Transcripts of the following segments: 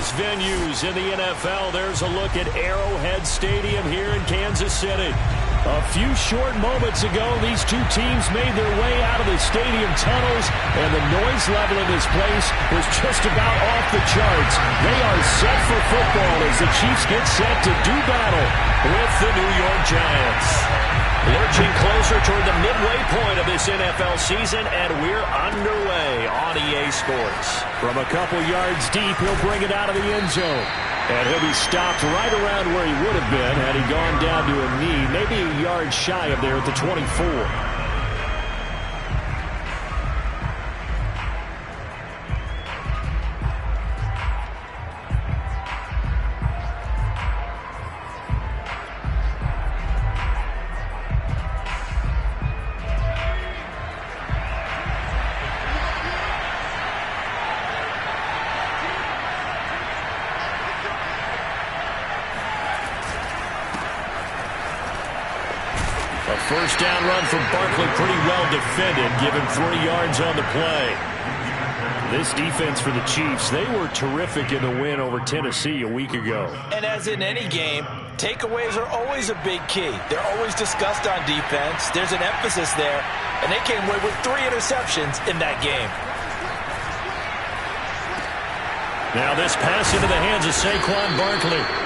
most venues in the NFL, there's a look at Arrowhead Stadium here in Kansas City. A few short moments ago, these two teams made their way out of the stadium tunnels, and the noise level in this place was just about off the charts. They are set for football as the Chiefs get set to do battle with the New York Giants. Lurching closer toward the midway point of this NFL season, and we're underway on EA Sports. From a couple yards deep, he'll bring it out of the end zone. And he'll be stopped right around where he would have been had he gone down to a knee, maybe a yard shy of there at the 24. First down run from Barkley, pretty well defended, given 3 yards on the play. This defense for the Chiefs, they were terrific in the win over Tennessee a week ago. And as in any game, takeaways are always a big key. They're always discussed on defense. There's an emphasis there, and they came away with 3 interceptions in that game. Now this pass into the hands of Saquon Barkley.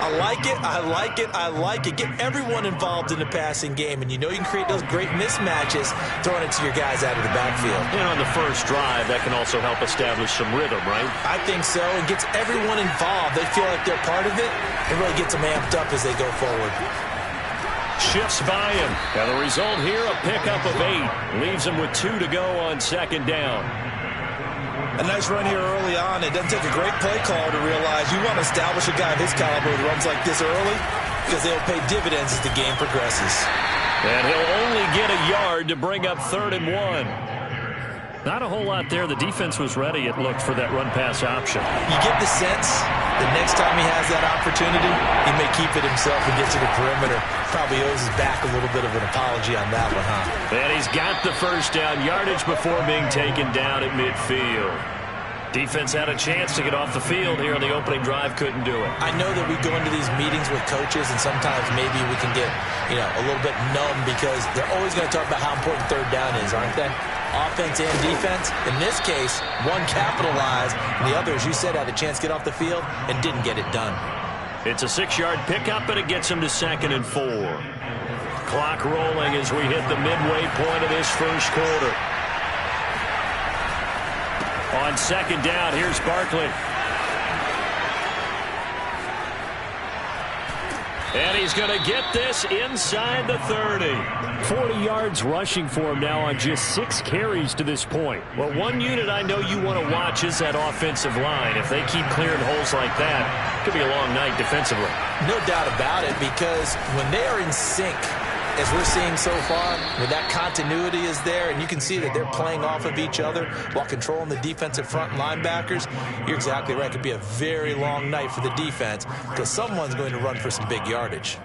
I like it, I like it, I like it. Get everyone involved in the passing game, and you know you can create those great mismatches throwing it to your guys out of the backfield. And on the first drive, that can also help establish some rhythm, right? I think so. It gets everyone involved. They feel like they're part of it. It really gets them amped up as they go forward. Shifts by him. Now the result here, a pickup of 8. Leaves him with 2 to go on second down. A nice run here early on. It doesn't take a great play call to realize you want to establish a guy of his caliber with runs like this early because they'll pay dividends as the game progresses. And he'll only get a yard to bring up 3rd and 1. Not a whole lot there. The defense was ready, it looked, for that run-pass option. You get the sense that next time he has that opportunity, he may keep it himself and get to the perimeter. Probably owes his back a little bit of an apology on that one, huh? And he's got the first down yardage before being taken down at midfield. Defense had a chance to get off the field here on the opening drive, couldn't do it. I know that we go into these meetings with coaches, and sometimes maybe we can get, a little bit numb because they're always going to talk about how important 3rd down is, aren't they? Offense and defense. In this case, one capitalized, and the other, as you said, had a chance to get off the field and didn't get it done. It's a 6-yard pickup, and it gets him to 2nd and 4. Clock rolling as we hit the midway point of this first quarter. On second down, here's Barkley. And he's going to get this inside the 30. 40 yards rushing for him now on just 6 carries to this point. Well, one unit I know you want to watch is that offensive line. If they keep clearing holes like that, it could be a long night defensively. No doubt about it, because when they are in sync, as we're seeing so far, when that continuity is there, and you can see that they're playing off of each other while controlling the defensive front linebackers, you're exactly right. It could be a very long night for the defense because someone's going to run for some big yardage.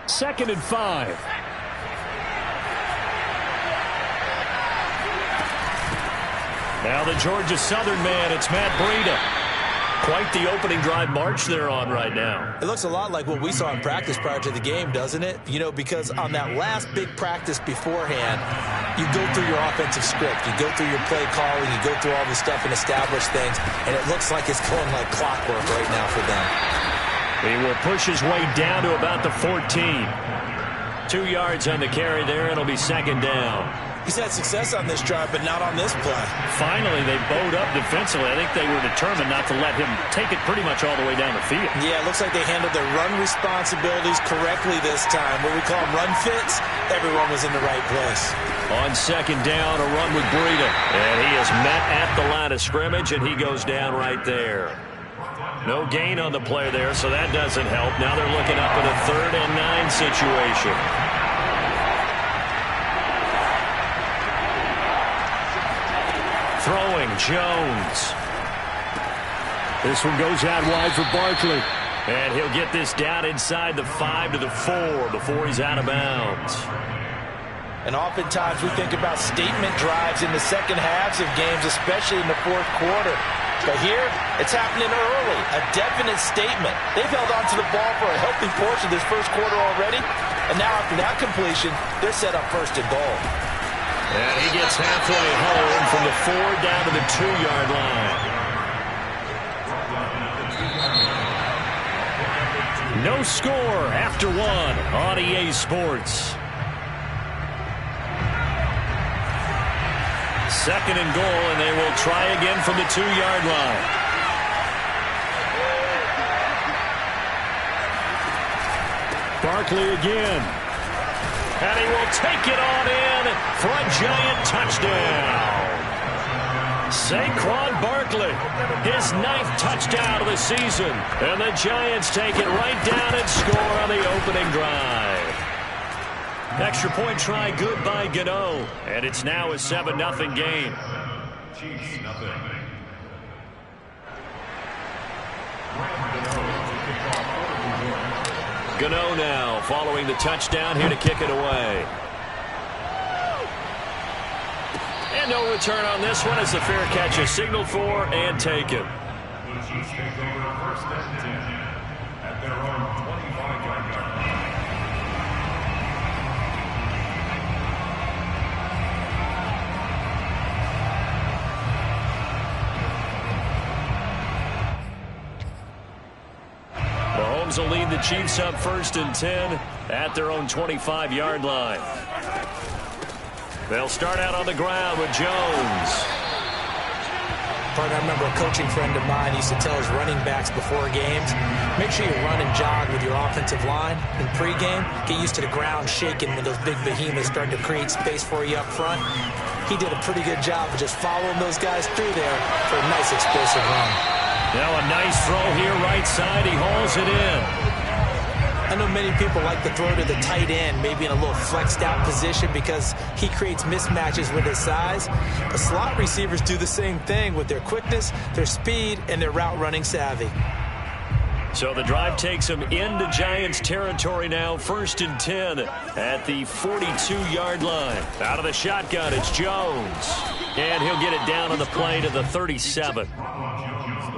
2nd and 5. Now the Georgia Southern man, it's Matt Breida. Quite the opening drive march they're on right now. It looks a lot like what we saw in practice prior to the game, doesn't it? Because on that last big practice beforehand, you go through your offensive script. You go through your play calling. You go through all the stuff and establish things. And it looks like it's going like clockwork right now for them. He will push his way down to about the 14. 2 yards on the carry there. It'll be 2nd down. He's had success on this drive, but not on this play. Finally, they bowed up defensively. I think they were determined not to let him take it pretty much all the way down the field. Yeah, it looks like they handled their run responsibilities correctly this time. What we call them run fits, everyone was in the right place. On second down, a run with Breida. And he is met at the line of scrimmage, and he goes down right there. No gain on the play there, so that doesn't help. Now they're looking up at a 3rd and 9 situation. Throwing, Jones. This one goes out wide for Barkley. And he'll get this down inside the 5 to the 4 before he's out of bounds. And oftentimes we think about statement drives in the second halves of games, especially in the fourth quarter. But here, it's happening early, a definite statement. They've held on to the ball for a healthy portion of this first quarter already. And now after that completion, they're set up first and goal. And he gets halfway home from the 4 down to the 2-yard line. No score after 1 on EA Sports. 2nd and goal, and they will try again from the 2-yard line. Barkley again. And he will take it on in for a Giant touchdown. Saquon Barkley, his 9th touchdown of the season. And the Giants take it right down and score on the opening drive. Extra point try good by Gano. And it's now a 7-0 game. Gano now following the touchdown here to kick it away. And no return on this one as the fair catch is signaled for and taken. The Chiefs take over 1st and 10 at their own 25-yard line. Mahomes will lead the Chiefs up 1st and 10 at their own 25-yard line. They'll start out on the ground with Jones. I remember a coaching friend of mine used to tell his running backs before games, make sure you run and jog with your offensive line in pregame. Get used to the ground shaking when those big behemoths start to create space for you up front. He did a pretty good job of just following those guys through there for a nice explosive run. Now a nice throw here right side. He hauls it in. I know many people like to throw to the tight end, maybe in a little flexed out position because he creates mismatches with his size. But slot receivers do the same thing with their quickness, their speed, and their route running savvy. So the drive takes him into Giants territory now, 1st and 10 at the 42-yard line. Out of the shotgun, it's Jones. And he'll get it down on the play to the 37.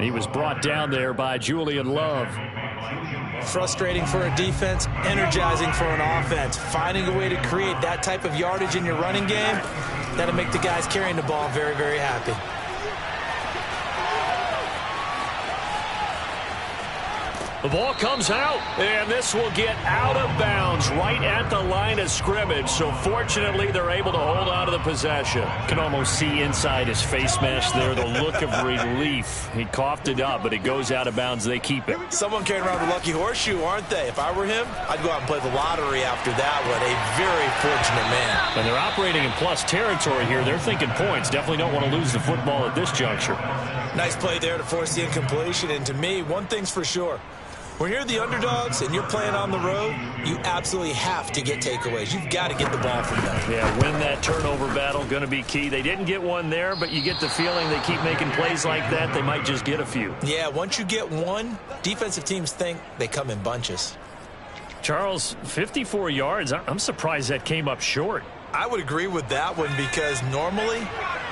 He was brought down there by Julian Love. Frustrating for a defense, energizing for an offense. Finding a way to create that type of yardage in your running game, that'll make the guys carrying the ball very, very happy. The ball comes out, and this will get out of bounds right at the line of scrimmage. So fortunately, they're able to hold on to the possession. Can almost see inside his face mask there, the look of relief. He coughed it up, but it goes out of bounds. They keep it. Someone carrying around a lucky horseshoe, aren't they? If I were him, I'd go out and play the lottery after that one. A very fortunate man. And they're operating in plus territory here. They're thinking points. Definitely don't want to lose the football at this juncture. Nice play there to force the incompletion. And to me, one thing's for sure. When you're the underdogs and you're playing on the road, you absolutely have to get takeaways. You've got to get the ball from them. Yeah, win that turnover battle, going to be key. They didn't get one there, but you get the feeling they keep making plays like that, they might just get a few. Yeah, once you get one, defensive teams think they come in bunches. Charles, 54 yards. I'm surprised that came up short. I would agree with that one because normally,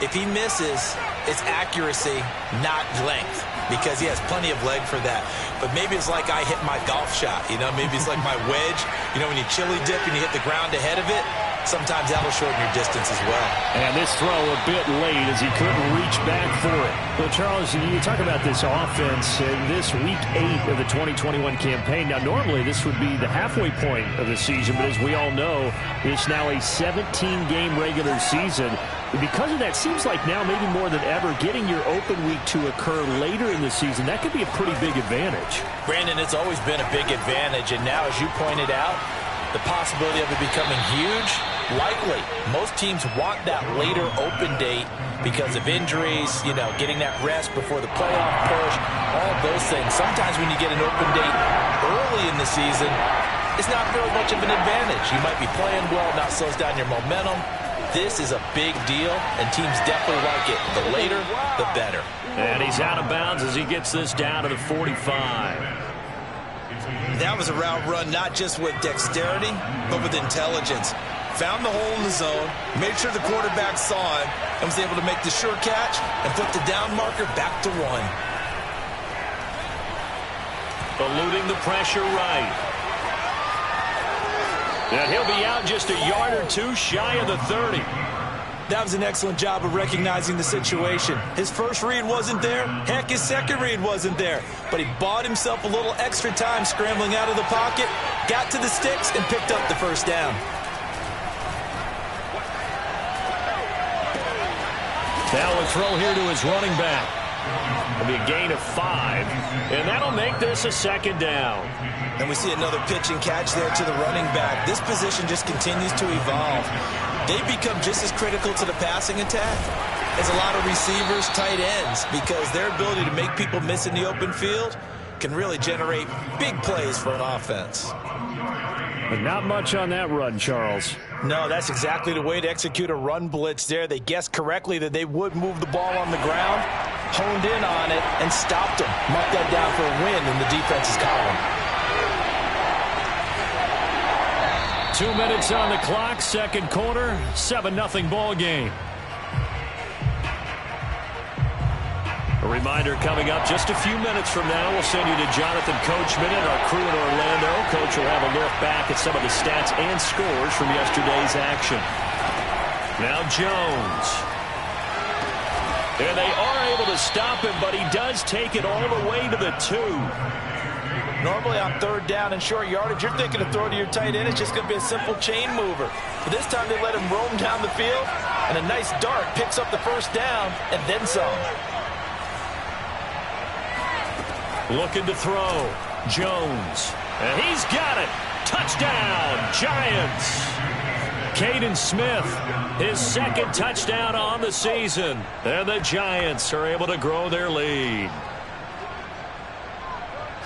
if he misses, it's accuracy, not length, because he has plenty of leg for that. But maybe it's like I hit my golf shot, you know? Maybe it's like my wedge. You know, when you chili dip and you hit the ground ahead of it, sometimes that'll shorten your distance as well. And this throw a bit late as he couldn't reach back for it. Well, Charles, you talk about this offense in this Week 8 of the 2021 campaign. Now, normally this would be the halfway point of the season, but as we all know, it's now a 17-game regular season. And because of that, seems like now maybe more than ever, getting your open week to occur later in the season, that could be a pretty big advantage. Brandon, it's always been a big advantage, and now, as you pointed out, the possibility of it becoming huge, likely. Most teams want that later open date because of injuries, you know, getting that rest before the playoff push, all those things. Sometimes when you get an open date early in the season, it's not very much of an advantage. You might be playing well, not slows down your momentum. This is a big deal, and teams definitely like it. The later, the better. And he's out of bounds as he gets this down to the 45. That was a route run not just with dexterity, but with intelligence. found the hole in the zone, made sure the quarterback saw him, and was able to make the sure catch and put the down marker back to 1. Eluding the pressure right. And he'll be out just a yard or two shy of the 30. That was an excellent job of recognizing the situation. His first read wasn't there. Heck, his second read wasn't there. But he bought himself a little extra time scrambling out of the pocket, got to the sticks, and picked up the first down. Now a throw here to his running back. It'll be a gain of 5, and that'll make this a second down. And we see another pitch and catch there to the running back. This position just continues to evolve. They become just as critical to the passing attack as a lot of receivers, tight ends, because their ability to make people miss in the open field can really generate big plays for an offense. But not much on that run, Charles. No, that's exactly the way to execute a run blitz there. They guessed correctly that they would move the ball on the ground, honed in on it, and stopped them. Marked that down for a win in the defense's column. 2 minutes on the clock, second quarter, 7-0 ball game. A reminder coming up just a few minutes from now. We'll send you to Jonathan Coachman and our crew in Orlando. Coach will have a look back at some of the stats and scores from yesterday's action. Now Jones. And they are able to stop him, but he does take it all the way to the 2. Normally on third down and short yardage, you're thinking to throw to your tight end. It's just going to be a simple chain mover. But this time they let him roam down the field, and a nice dart picks up the first down and then some. Looking to throw. Jones. And he's got it. Touchdown, Giants. Caden Smith, his second touchdown on the season. And the Giants are able to grow their lead.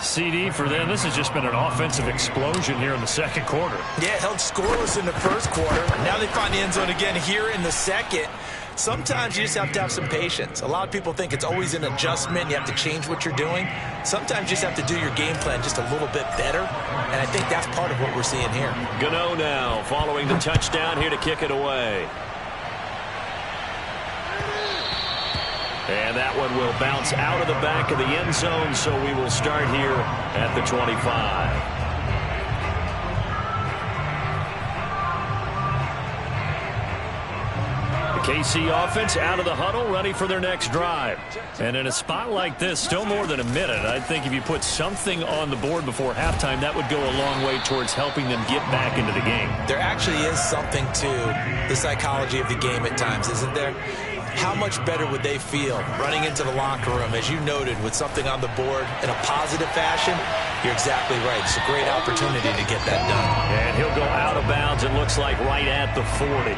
CD for them, this has just been an offensive explosion here in the second quarter. Yeah, held scoreless in the first quarter. Now they find the end zone again here in the second. Sometimes you just have to have some patience. A lot of people think it's always an adjustment. You have to change what you're doing. Sometimes you just have to do your game plan just a little bit better. And I think that's part of what we're seeing here. Gano now following the touchdown here to kick it away. And that one will bounce out of the back of the end zone, so we will start here at the 25. KC offense out of the huddle, ready for their next drive. And in a spot like this, still more than a minute, I think if you put something on the board before halftime, that would go a long way towards helping them get back into the game. There actually is something to the psychology of the game at times, isn't there? How much better would they feel running into the locker room, as you noted, with something on the board in a positive fashion? You're exactly right. It's a great opportunity to get that done. And he'll go out of bounds, it looks like, right at the 40.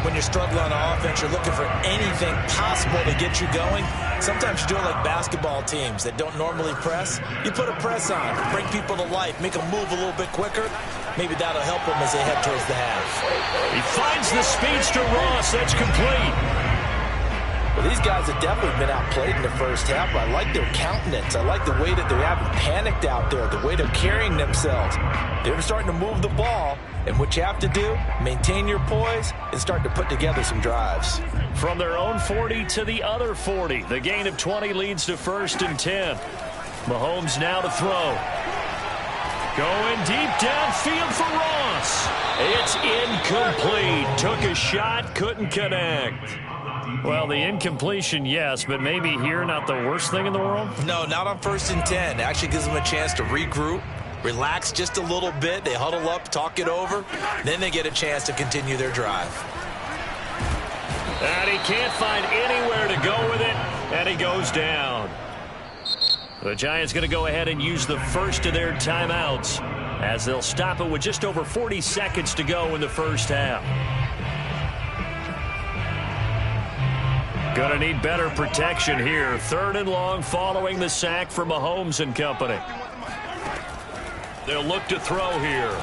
When you're struggling on offense, you're looking for anything possible to get you going. Sometimes you do it like basketball teams that don't normally press. You put a press on, bring people to life, make them move a little bit quicker. Maybe that'll help them as they head towards the half. He finds the speedster Ross. That's complete. Well, these guys have definitely been outplayed in the first half. I like their countenance. I like the way that they haven't panicked out there, the way they're carrying themselves. They're starting to move the ball. And what you have to do, maintain your poise and start to put together some drives. From their own 40 to the other 40. The gain of 20 leads to 1st and 10. Mahomes now to throw. Going deep downfield for Ross. It's incomplete. Took a shot, couldn't connect. Well, the incompletion, yes, but maybe here not the worst thing in the world? No, not on 1st and 10. It actually gives them a chance to regroup. Relax just a little bit. They huddle up, talk it over. Then they get a chance to continue their drive. And he can't find anywhere to go with it, and he goes down. The Giants going to go ahead and use the first of their timeouts as they'll stop it with just over 40 seconds to go in the first half. Going to need better protection here. 3rd and long following the sack for Mahomes and company. They'll look to throw here.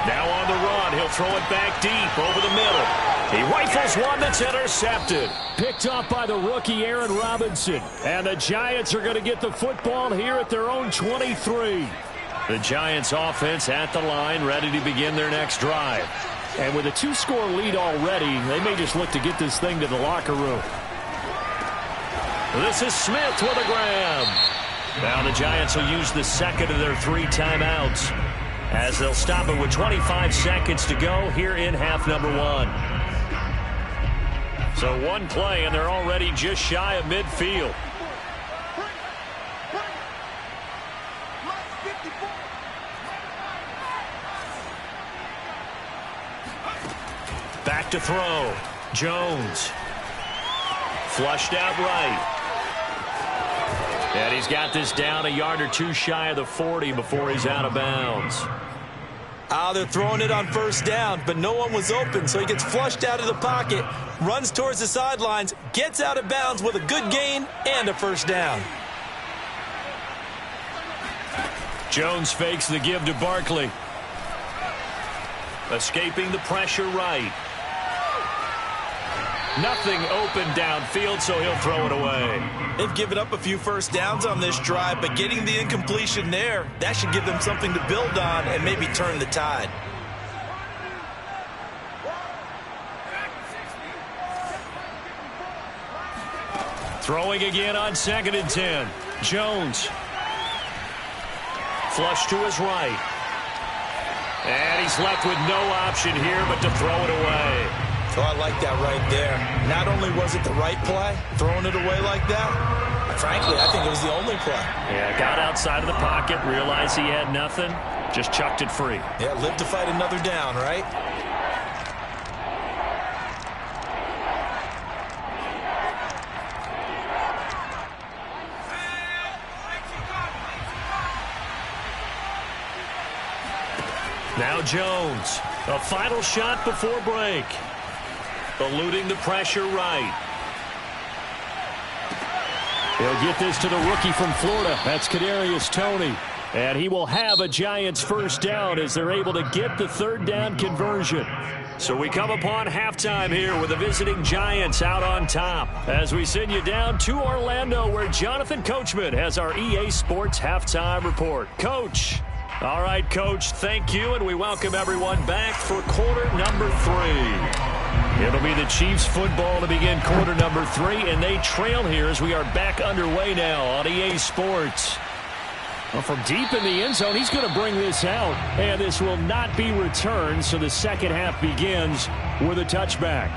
Now on the run. He'll throw it back deep over the middle. He rifles one that's intercepted. Picked off by the rookie Aaron Robinson. And the Giants are going to get the football here at their own 23. The Giants offense at the line, ready to begin their next drive. And with a 2-score lead already, they may just look to get this thing to the locker room. This is Smith with a grab. Now the Giants will use the second of their 3 timeouts as they'll stop it with 25 seconds to go here in half number 1. So 1 play, and they're already just shy of midfield. Back to throw. Jones. Flushed out right. And he's got this down a yard or 2 shy of the 40 before he's out of bounds. They're throwing it on first down, but no one was open, so he gets flushed out of the pocket, runs towards the sidelines, gets out of bounds with a good gain and a first down. Jones fakes the give to Barkley. Escaping the pressure right. Nothing open downfield, so he'll throw it away. They've given up a few first downs on this drive, but getting the incompletion there, that should give them something to build on and maybe turn the tide. Throwing again on 2nd and 10. Jones. Flush to his right. And he's left with no option here but to throw it away. Oh, I like that right there. Not only was it the right play, throwing it away like that, frankly, I think it was the only play. Yeah, got outside of the pocket, realized he had nothing, just chucked it free. Yeah, live to fight another down, right? Now Jones, a final shot before break. Eluding the pressure right. He'll get this to the rookie from Florida. That's Kadarius Toney. And he will have a Giants first down as they're able to get the 3rd down conversion. So we come upon halftime here with the visiting Giants out on top as we send you down to Orlando where Jonathan Coachman has our EA Sports halftime report. Coach. All right, Coach, thank you, and we welcome everyone back for quarter number 3. It'll be the Chiefs football to begin quarter number 3, and they trail here as we are back underway now on EA Sports. Well, from deep in the end zone, he's going to bring this out, and this will not be returned, so the second half begins with a touchback.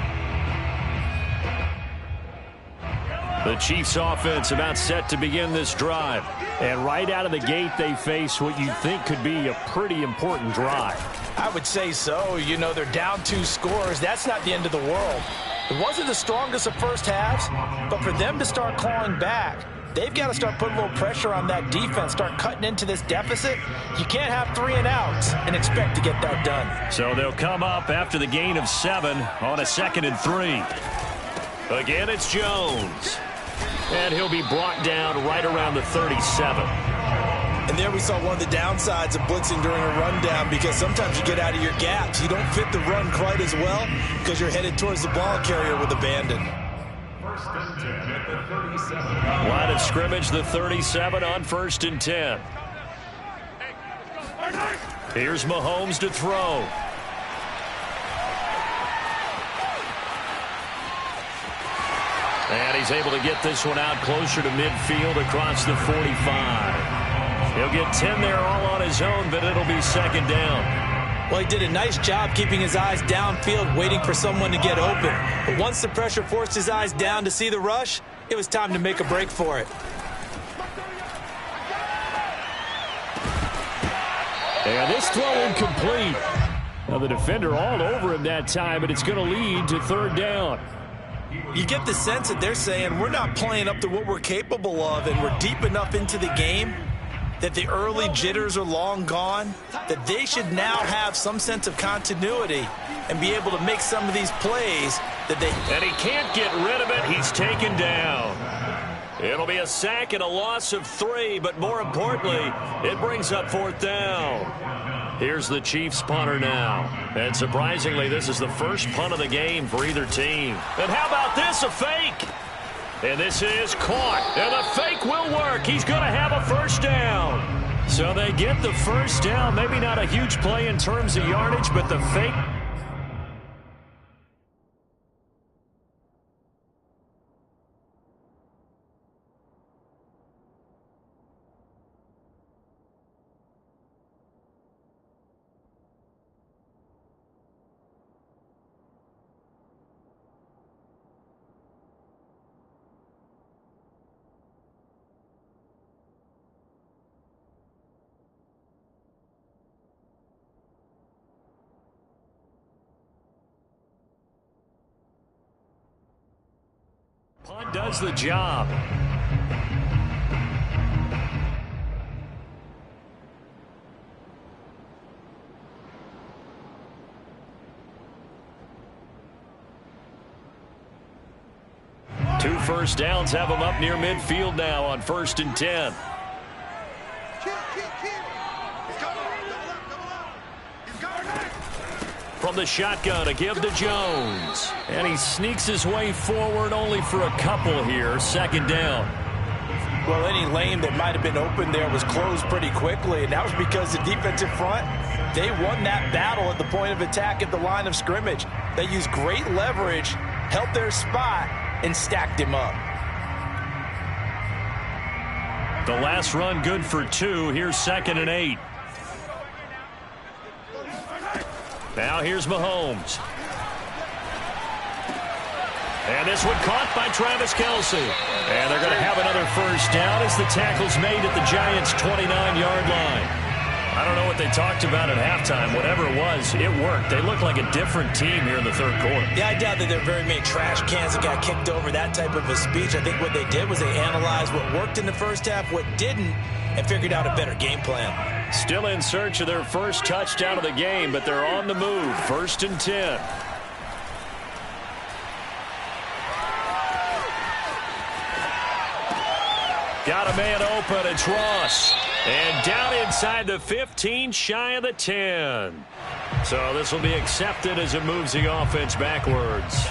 The Chiefs offense about set to begin this drive. And right out of the gate, they face what you think could be a pretty important drive. I would say so. You know, they're down 2 scores. That's not the end of the world. It wasn't the strongest of first halves, but for them to start clawing back, they've got to start putting a little pressure on that defense, start cutting into this deficit. You can't have 3 and outs and expect to get that done. So they'll come up after the gain of 7 on a 2nd and 3. Again, it's Jones. And he'll be brought down right around the 37. And there we saw one of the downsides of blitzing during a rundown because sometimes you get out of your gaps. You don't fit the run quite as well because you're headed towards the ball carrier with abandon. Line of scrimmage, the 37 on 1st and 10. Here's Mahomes to throw. And he's able to get this one out closer to midfield across the 45. He'll get 10 there all on his own, but it'll be 2nd down. Well, he did a nice job keeping his eyes downfield, waiting for someone to get open. But once the pressure forced his eyes down to see the rush, it was time to make a break for it. And this throw incomplete. Now the defender all over him that time, but it's going to lead to 3rd down. You get the sense that they're saying we're not playing up to what we're capable of, and we're deep enough into the game that the early jitters are long gone, that they should now have some sense of continuity and be able to make some of these plays that they... And he can't get rid of it. He's taken down. It'll be a sack and a loss of 3, but more importantly, it brings up 4th down. Here's the Chiefs punter now. And surprisingly, this is the first punt of the game for either team. And how about this, a fake? And this is caught. And the fake will work. He's going to have a first down. So they get the first down. Maybe not a huge play in terms of yardage, but the fake. Punt does the job. Two first downs have them up near midfield now on 1st and 10. From the shotgun, a give to Jones. And he sneaks his way forward only for a couple here. 2nd down. Well, any lane that might have been open there was closed pretty quickly, and that was because the defensive front, they won that battle at the point of attack at the line of scrimmage. They used great leverage, held their spot, and stacked him up. The last run good for 2. Here's 2nd and 8. Now here's Mahomes. And this one caught by Travis Kelce. And they're going to have another first down as the tackle's made at the Giants' 29-yard line. I don't know what they talked about at halftime. Whatever it was, it worked. They look like a different team here in the 3rd quarter. Yeah, I doubt that there are very many trash cans that got kicked over that type of a speech. I think what they did was they analyzed what worked in the first half, what didn't, and figured out a better game plan. Still in search of their first touchdown of the game, but they're on the move. 1st and 10. Got a man open. It's Ross. And down inside the 15, shy of the 10. So this will be accepted as it moves the offense backwards.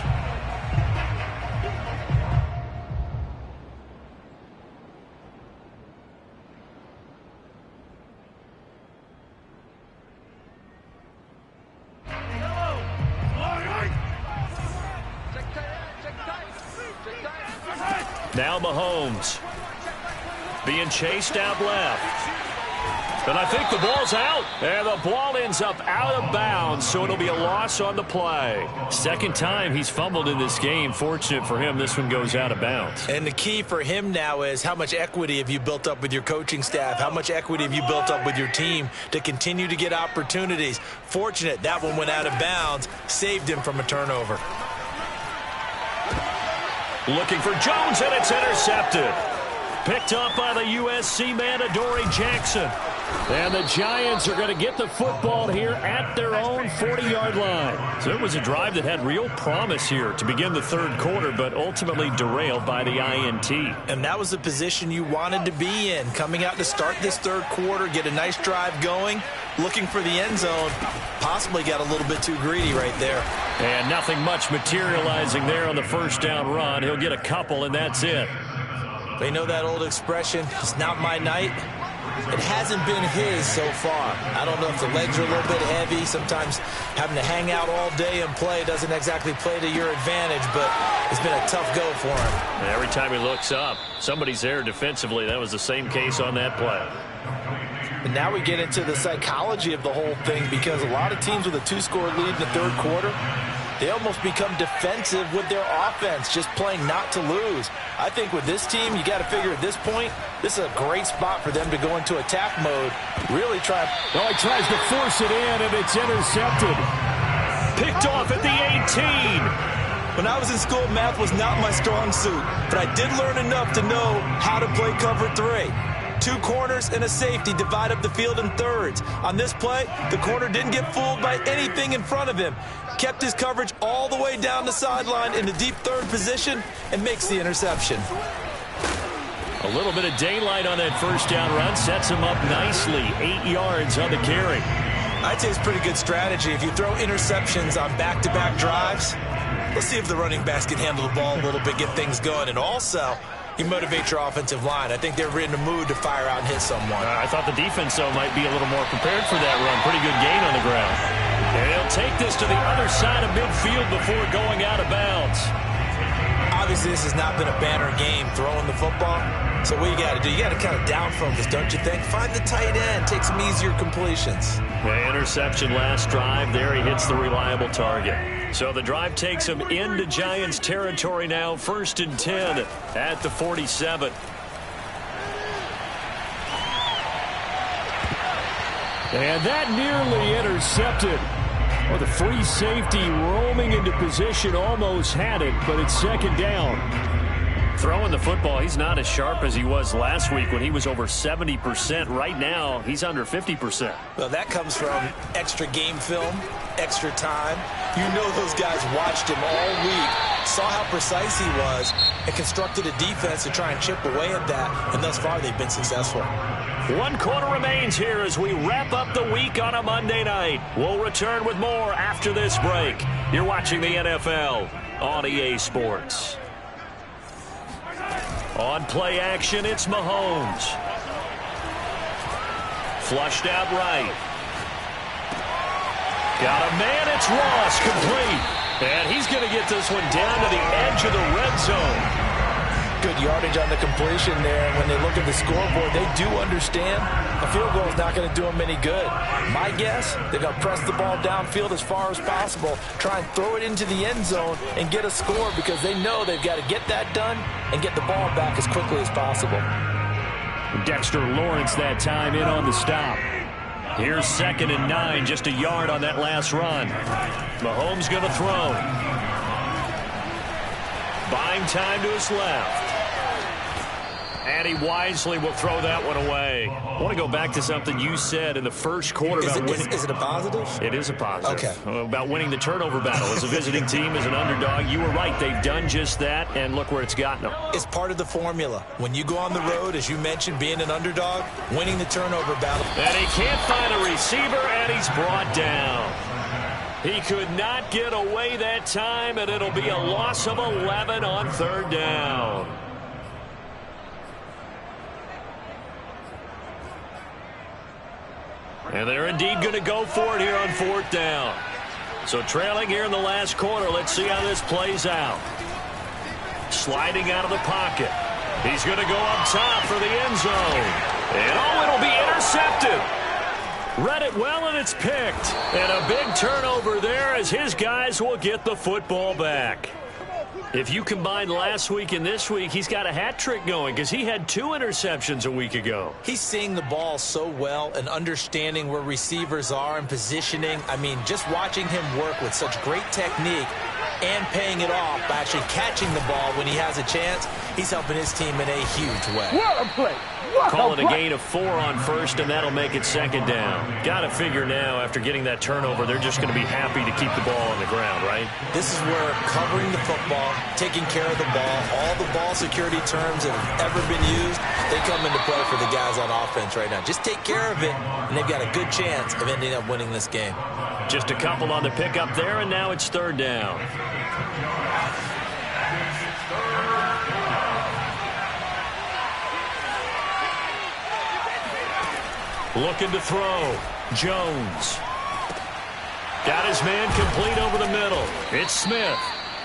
Now Mahomes being chased out left. And I think the ball's out. And the ball ends up out of bounds, so it'll be a loss on the play. 2nd time he's fumbled in this game. Fortunate for him, this one goes out of bounds. And the key for him now is how much equity have you built up with your coaching staff? How much equity have you built up with your team to continue to get opportunities? Fortunate that one went out of bounds, saved him from a turnover. Looking for Jones, and it's intercepted. Picked up by the USC man, Adoree Jackson. And the Giants are going to get the football here at their own 40-yard line. So it was a drive that had real promise here to begin the 3rd quarter, but ultimately derailed by the INT. And that was the position you wanted to be in, coming out to start this 3rd quarter, get a nice drive going, looking for the end zone. Possibly got a little bit too greedy right there. And nothing much materializing there on the 1st down run. He'll get a couple, and that's it. They know that old expression, it's not my night. It hasn't been his so far. I don't know if the legs are a little bit heavy. Sometimes having to hang out all day and play doesn't exactly play to your advantage, but it's been a tough go for him. And every time he looks up, somebody's there defensively. That was the same case on that play. And now we get into the psychology of the whole thing, because a lot of teams with a 2-score lead in the 3rd quarter, they almost become defensive with their offense, just playing not to lose. I think with this team, you got to figure at this point, this is a great spot for them to go into attack mode. Really try. Oh, he tries to force it in, and it's intercepted. Picked off at the 18. When I was in school, math was not my strong suit, but I did learn enough to know how to play cover 3. 2 corners and a safety divide up the field in thirds. On this play, the corner didn't get fooled by anything in front of him. Kept his coverage all the way down the sideline in the deep 3rd position and makes the interception. A little bit of daylight on that 1st down run sets him up nicely. 8 yards on the carry. I'd say it's pretty good strategy. If you throw interceptions on back-to-back drives, let's see if the running backs can handle the ball a little bit, get things going. And also, you motivate your offensive line. I think they're in the mood to fire out and hit someone. I thought the defense, though, might be a little more prepared for that run. Pretty good gain on the ground. And he'll take this to the other side of midfield before going out of bounds. Obviously, this has not been a banner game throwing the football. So what you got to do, you got to kind of down focus, don't you think? Find the tight end, take some easier completions. The interception last drive. There he hits the reliable target. So the drive takes him into Giants territory now. 1st and 10 at the 47. And that nearly intercepted. Well, the free safety roaming into position almost had it, but it's 2nd down. Throwing the football, he's not as sharp as he was last week when he was over 70%. Right now, he's under 50%. Well, that comes from extra game film, extra time. You know those guys watched him all week, saw how precise he was, and constructed a defense to try and chip away at that, and thus far they've been successful. 1 quarter remains here as we wrap up the week on a Monday night. We'll return with more after this break. You're watching the NFL on EA Sports. On play action, it's Mahomes. Flushed out right. Got a man, it's Ross, complete. And he's going to get this one down to the edge of the red zone. Good yardage on the completion there. And when they look at the scoreboard, they do understand a field goal is not going to do them any good. My guess, they're going to press the ball downfield as far as possible, try and throw it into the end zone and get a score because they know they've got to get that done and get the ball back as quickly as possible. Dexter Lawrence that time in on the stop. Here's 2nd and 9, just a yard on that last run. Mahomes going to throw. Buying time to his left. And he wisely will throw that one away. I want to go back to something you said in the first quarter about winning. Is it a positive? It is a positive. Okay. About winning the turnover battle. As a visiting team, as an underdog, you were right. They've done just that, and look where it's gotten them. It's part of the formula. When you go on the road, as you mentioned, being an underdog, winning the turnover battle. And he can't find a receiver, and he's brought down. He could not get away that time, and it'll be a loss of 11 on 3rd down. And they're indeed going to go for it here on 4th down. So trailing here in the last quarter. Let's see how this plays out. Sliding out of the pocket. He's going to go up top for the end zone. And it'll be intercepted. Read it well, and it's picked. And a big turnover there as his guys will get the football back. If you combine last week and this week, he's got a hat trick going because he had 2 interceptions a week ago. He's seeing the ball so well and understanding where receivers are and positioning. I mean, just watching him work with such great technique and paying it off by actually catching the ball when he has a chance, he's helping his team in a huge way. What a play. Calling a gain of 4 on 1st, and that'll make it 2nd down. Got to figure now, after getting that turnover, they're just going to be happy to keep the ball on the ground, right? This is where covering the football, taking care of the ball, all the ball security terms that have ever been used, they come into play for the guys on offense right now. Just take care of it, and they've got a good chance of ending up winning this game. Just a couple on the pickup there, and now it's 3rd down. Looking to throw. Jones. Got his man complete over the middle. It's Smith.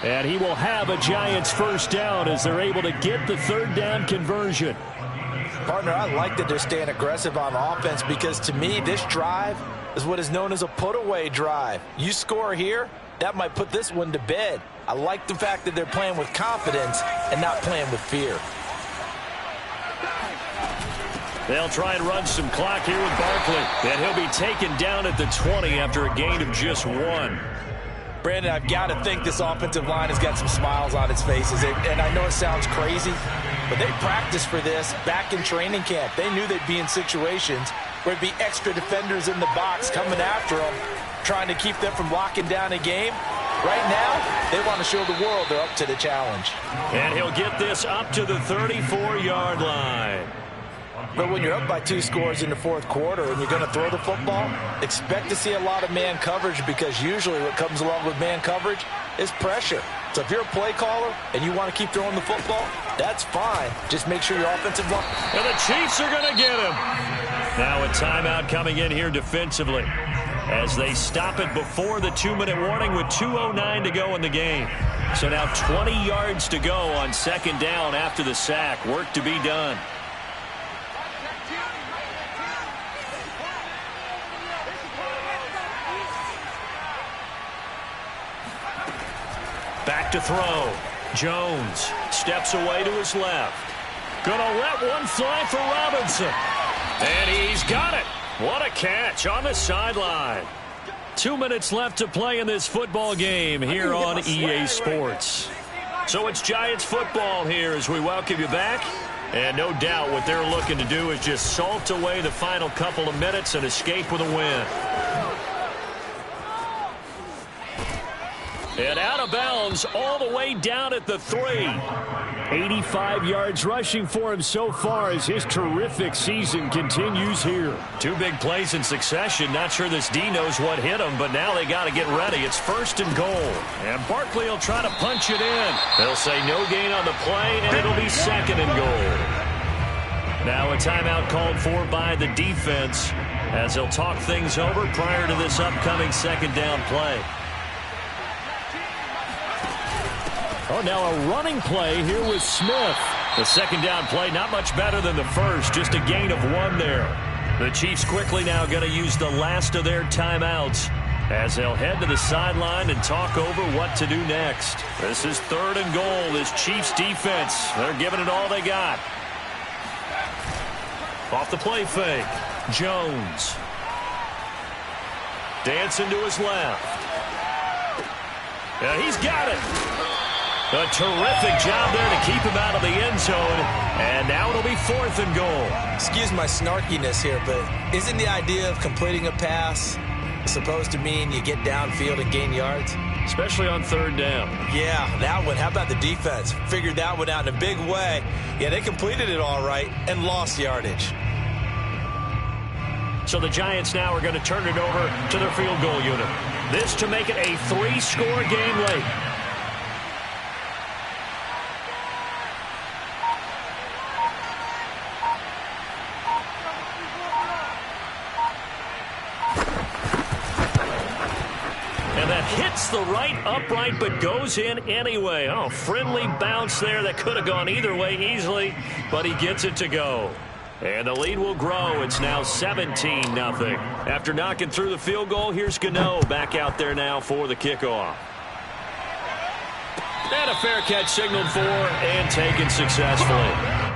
And he will have a Giants 1st down as they're able to get the 3rd down conversion. Partner, I like that they're staying aggressive on offense because to me, this drive is what is known as a put-away drive. You score here, that might put this one to bed. I like the fact that they're playing with confidence and not playing with fear. They'll try and run some clock here with Barkley. And he'll be taken down at the 20 after a gain of just 1. Brandon, I've got to think this offensive line has got some smiles on its faces. And I know it sounds crazy, but they practiced for this back in training camp. They knew they'd be in situations where it'd be extra defenders in the box coming after them, trying to keep them from locking down a game. Right now, they want to show the world they're up to the challenge. And he'll get this up to the 34-yard line. But when you're up by 2 scores in the fourth quarter and you're going to throw the football, expect to see a lot of man coverage, because usually what comes along with man coverage is pressure. So if you're a play caller and you want to keep throwing the football, that's fine. Just make sure your offensive line. And the Chiefs are going to get him. Now a timeout coming in here defensively as they stop it before the 2-minute warning with 2:09 to go in the game. So now 20 yards to go on second down after the sack. Work to be done. Back to throw. Jones steps away to his left. Gonna let one fly for Robinson. And he's got it. What a catch on the sideline. 2 minutes left to play in this football game here on EA Sports. So it's Giants football here as we welcome you back. And no doubt what they're looking to do is just salt away the final couple of minutes and escape with a win. And out of bounds all the way down at the 3. 85 yards rushing for him so far as his terrific season continues here. 2 big plays in succession. Not sure this D knows what hit him, but now they got to get ready. It's 1st and goal. And Barkley will try to punch it in. They'll say no gain on the play, and it'll be 2nd and goal. Now a timeout called for by the defense as they'll talk things over prior to this upcoming second down play. Oh, now a running play here with Smith. The second down play not much better than the first, just a gain of 1 there. The Chiefs quickly now going to use the last of their timeouts as they'll head to the sideline and talk over what to do next. This is 3rd and goal. This Chiefs defense, they're giving it all they got. Off the play fake, Jones. Dancing to his left. Yeah, he's got it. A terrific job there to keep him out of the end zone. And now it'll be 4th and goal. Excuse my snarkiness here, but isn't the idea of completing a pass supposed to mean you get downfield and gain yards? Especially on 3rd down. Yeah, that one. How about the defense? Figured that one out in a big way. Yeah, they completed it all right and lost yardage. So the Giants now are going to turn it over to their field goal unit. This to make it a 3-score game late. Hits the right upright, but goes in anyway. Oh, friendly bounce there that could have gone either way easily, but he gets it to go. And the lead will grow. It's now 17-0. After knocking through the field goal, here's Gano back out there now for the kickoff. And a fair catch signaled for and taken successfully.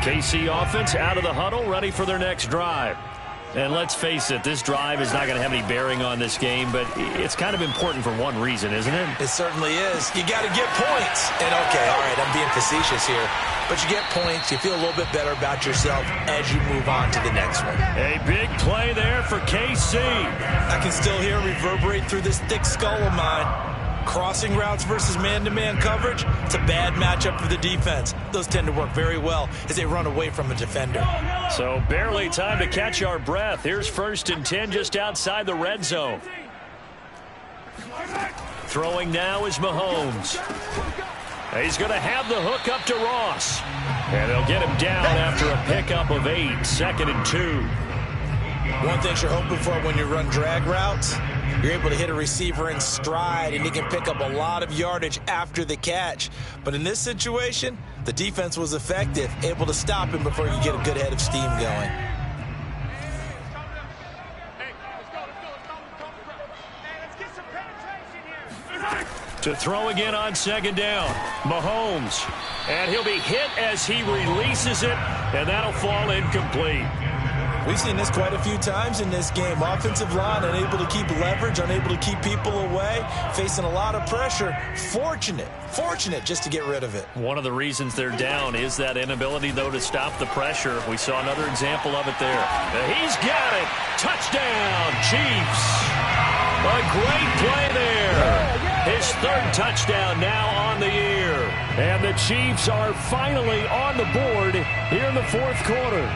KC offense out of the huddle, ready for their next drive. And let's face it, this drive is not going to have any bearing on this game, but it's kind of important for one reason, isn't it? It certainly is. You got to get points. And, okay, all right, I'm being facetious here. But you get points, you feel a little bit better about yourself as you move on to the next one. A big play there for KC. I can still hear it reverberate through this thick skull of mine. Crossing routes versus man-to-man coverage, it's a bad matchup for the defense. Those tend to work very well as they run away from a defender. So barely time to catch our breath. Here's 1st and 10 just outside the red zone. Throwing now is Mahomes. He's going to have the hook up to Ross. And they'll get him down after a pickup of 8, 2nd and 2. One thing you're hoping for when you run drag routes, you're able to hit a receiver in stride, and he can pick up a lot of yardage after the catch. But in this situation, The defense was effective, able to stop him before he could get a good head of steam going. To throw again on second down, Mahomes. And he'll be hit as he releases it, and that'll fall incomplete. We've seen this quite a few times in this game. Offensive line unable to keep leverage, unable to keep people away, facing a lot of pressure. Fortunate just to get rid of it. One of the reasons they're down is that inability, though, to stop the pressure. We saw another example of it there. He's got it. Touchdown, Chiefs. A great play there. His third touchdown now on the year. And the Chiefs are finally on the board here in the fourth quarter.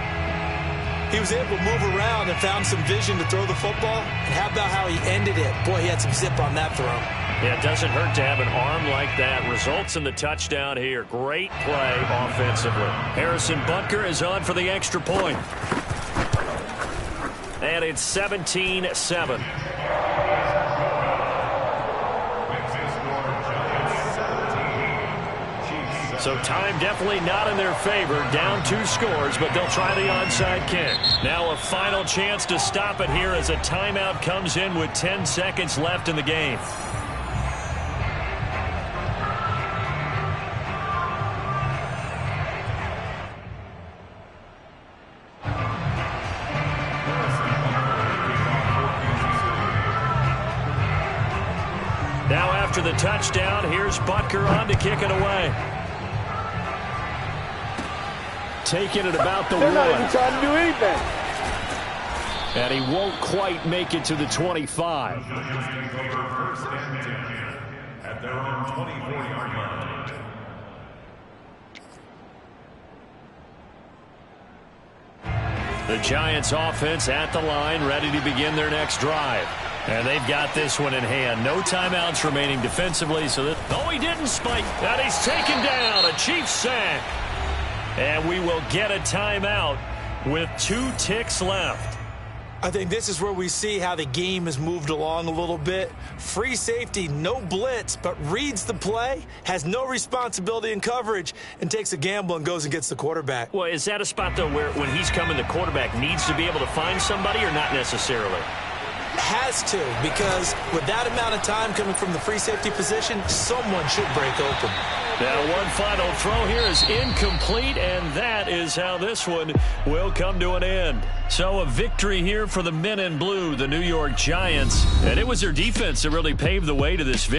He was able to move around and found some vision to throw the football. And how about how he ended it? Boy, he had some zip on that throw. Yeah, it doesn't hurt to have an arm like that. Results in the touchdown here. Great play offensively. Harrison Butker is on for the extra point. And it's 17-7. So time definitely not in their favor. Down 2 scores, but they'll try the onside kick. Now a final chance to stop it here as a timeout comes in with 10 seconds left in the game. Now after the touchdown, here's Butker on to kick it away. Taking it about the 1. They're not even trying to do anything. And he won't quite make it to the 25. At their own 24-yard line. The Giants offense at the line, ready to begin their next drive. And they've got this one in hand. No timeouts remaining defensively. He didn't spike. And he's taken down. A Chiefs sack. And we will get a timeout with 2 ticks left. I think this is where we see how the game has moved along a little bit. Free safety, no blitz, but reads the play, has no responsibility in coverage, and takes a gamble and goes and gets the quarterback. Well, is that a spot, though, where when he's coming, the quarterback needs to be able to find somebody or not necessarily? Has to, because with that amount of time coming from the free safety position, someone should break open. Now one final throw here is incomplete, and that is how this one will come to an end. So a victory here for the men in blue, the New York Giants. And it was their defense that really paved the way to this victory.